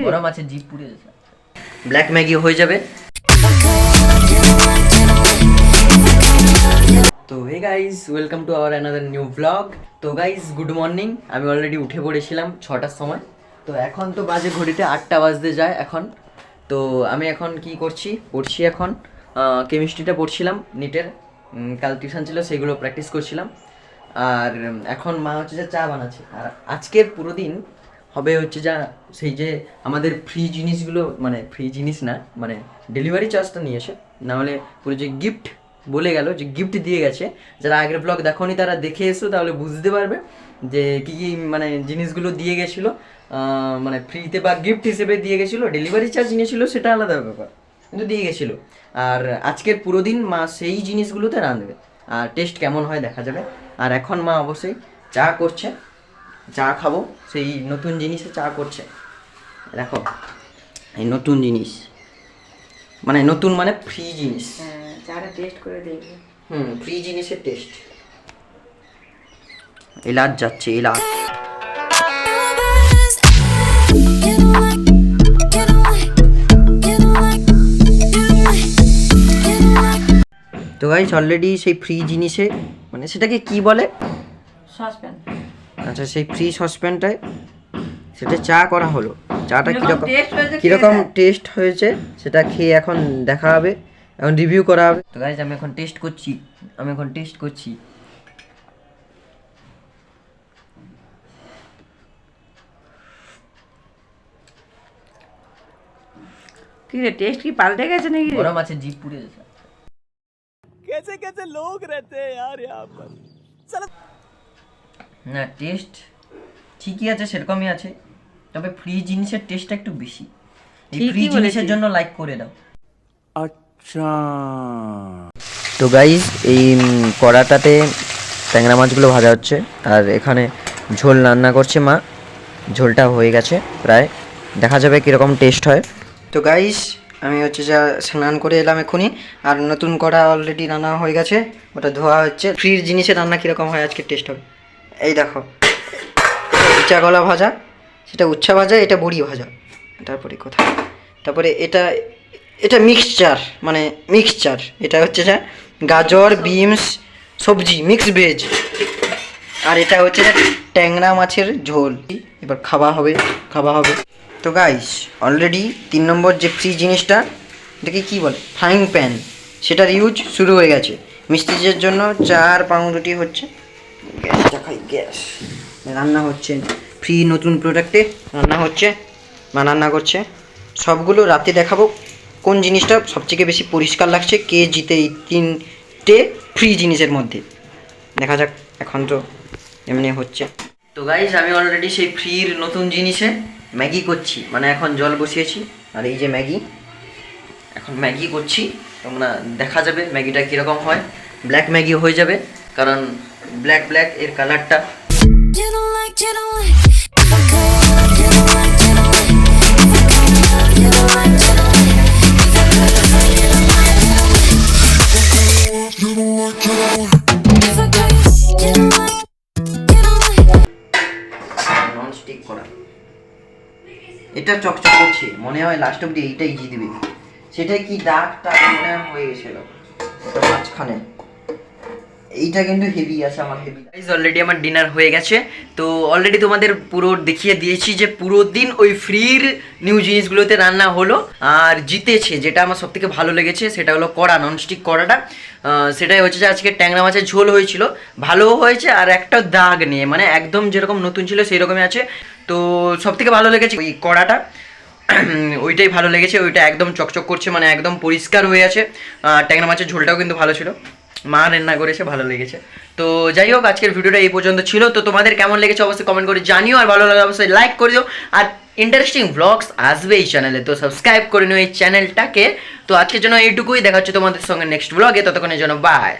গরম আছে, জিভ পুড়ে যাচ্ছে। ব্ল্যাক ম্যাগি হয়ে যাবে। তো hey guys, welcome to our another new blog. তো গাইজ, গুড মর্নিং। আমি অলরেডি উঠে পড়েছিলাম 6টার সময়। তো এখন তো বাজে ঘড়িতে 8টা বাজতে যায় এখন। তো আমি এখন কি পড়ছি এখন কেমিস্ট্রিটা পড়ছিলাম নিটের। কাল টিউশন ছিল, সেগুলো প্র্যাকটিস করছিলাম। আর এখন মা হচ্ছে যে চা বানাচ্ছে। আর আজকের পুরো দিন হবে হচ্ছে যা সেই যে আমাদের ফ্রি জিনিসগুলো, মানে ফ্রি জিনিস না, মানে ডেলিভারি চার্জটা নিয়ে এসে, নাহলে পুরো যে গিফট বলে গেল, যে গিফট দিয়ে গেছে। যারা আগের ব্লগ দেখোনি তারা দেখে এসো, তাহলে বুঝতে পারবে যে কী কী মানে জিনিসগুলো দিয়ে গেছিলো, মানে ফ্রিতে বা গিফট হিসেবে দিয়ে গেছিলো। ডেলিভারি চার্জ নিয়েছিল সেটা আলাদা ব্যাপার, কিন্তু দিয়ে গেছিলো। আর আজকের পুরো দিন মা সেই জিনিসগুলোতে রাঁধবে, আর টেস্ট কেমন হয় দেখা যাবে। আর এখন মা অবশ্যই চা করছে, চা খাবো। সেই নতুন জিনিসে চা করছে, দেখো এই নতুন জিনিস, মানে নতুন মানে ফ্রি জিনিস। চাটা টেস্ট করে দেখবে। ফ্রি জিনিসের টেস্ট। এলাচ যাচ্ছে, এলাচ। তো গাইস, অলরেডি সেই ফ্রি জিনিসে, মানে সেটাকে কি বলে, সসপ্যান। আচ্ছা, সেই ফ্রি সসপ্যানটায় সেটা চা করা হলো। চাটা কিরকম কীরকম টেস্ট হয়েছে সেটা খেয়ে এখন দেখা হবে, এখন রিভিউ করা হবে। তো গাইস, আমি এখন টেস্ট করছি। কি রে, টেস্ট কি পাল্টে গেছে নাকি? গরম আছে, জিভ পুড়ে যাচ্ছে। कैसे कैसे लोग रहते हैं यार यहाँ पर। না, টেস্ট ঠিকই আছে, সেরকমই আছে, তবে ফ্রি জিনিসের টেস্টটা একটু বেশি। এই ফ্রি জিনিসের জন্য লাইক করে দাও। अच्छा, তো গাইজ, এই কড়াটাতে ট্যাংরা মাছগুলো ভাজা হচ্ছে, আর এখানে ঝোল রান্না করছে মা। ঝোলটা হয়ে গেছে প্রায়, দেখা যাবে কীরকম টেস্ট হয়। তো গাইজ, আমি হচ্ছে যা স্নান করে এলাম এক্ষুনি, আর নতুন কড়া অলরেডি রান্না হয়ে গেছে, ওটা ধোয়া হচ্ছে। ফ্রি জিনিসের রান্না কীরকম হয় আজকে টেস্ট হবে। এই দেখো, উচ্চা গলা ভাজা, সেটা উচ্ছা ভাজা, এটা বড়ি ভাজা। তারপরে এটা মিক্সচার, মানে মিক্সচার। এটা হচ্ছে যে গাজর, বিনস, সবজি, মিক্স ভেজ। আর এটা হচ্ছে যে ট্যাংরা মাছের ঝোল। এবার খাওয়া হবে। তো গাইস, অলরেডি 3 নম্বর যে ফ্রি জিনিসটা, এটাকে কী বলে, ফ্রাইং প্যান, সেটার ইউজ শুরু হয়ে গেছে। মিস্ত্রিদের জন্য 4 পাউরুটি হচ্ছে। গ্যাস রান্না হচ্ছে, ফ্রি নতুন প্রোডাক্টে রান্না হচ্ছে, রান্না করছে। সবগুলো রাতে দেখাবো কোন জিনিসটা সবথেকে বেশি পরিষ্কার লাগছে, কে জিতে এই 3টে ফ্রি জিনিসের মধ্যে। দেখা যাক, এখন তো এমনি হচ্ছে। তো গাইজ, আমি অলরেডি সেই ফ্রির নতুন জিনিসে ম্যাগি করছি, মানে এখন জল বসিয়েছি, আর এই যে ম্যাগি, এখন ম্যাগি করছি। তোমরা দেখা যাবে ম্যাগিটা কীরকম হয়। ব্ল্যাক ম্যাগি হয়ে যাবে, কারণ ব্ল্যাক এর কালারটা। ননস্টিক করা, এটা চকচক করছে, মনে হয় লাস্ট অব্দি এইটাই জিতবে। সেটাই কি দাগটা মনে হয় হয়ে গেছিল মাঝখানে। এইটা কিন্তু হেভি আছে, আমার হেভি। গাইস, অলরেডি আমার ডিনার হয়ে গেছে। তো অলরেডি তোমাদের পুরো দেখিয়ে দিয়েছি যে পুরো দিন ওই ফ্রির নিউ জিনিসগুলোতে রান্না হলো, আর জিতেছে। যেটা আমার সবথেকে ভালো লেগেছে সেটা হলো কড়া, ননস্টিক কড়াটা। সেটাই হচ্ছে যে আজকে ট্যাংরা মাছের ঝোল হয়েছিল, ভালোও হয়েছে, আর একটা দাগ নিয়ে, মানে একদম যেরকম নতুন ছিল সেই রকমই আছে। তো সবথেকে ভালো লেগেছে ওই কড়াটা, ওইটাই ভালো লেগেছে। ওইটা একদম চকচক করছে, মানে একদম পরিষ্কার হয়ে আছে। ট্যাংরা মাছের ঝোলটাও কিন্তু ভালো ছিল, মা রান্না করেছে, ভালো লেগেছে। তো যাই হোক, আজকের ভিডিওটা এই পর্যন্ত ছিল। তো তোমাদের কেমন লেগেছে অবশ্যই কমেন্ট করে জানিও, আর ভালো লাগে অবশ্যই লাইক করে দিও। আর ইন্টারেস্টিং ব্লগস আসবে এই চ্যানেলে, তো সাবস্ক্রাইব করে নিও এই চ্যানেলটাকে। তো আজকের জন্য এইটুকুই, দেখা হচ্ছে তোমাদের সঙ্গে নেক্সট ব্লগে, ততক্ষণের জন্য বাই।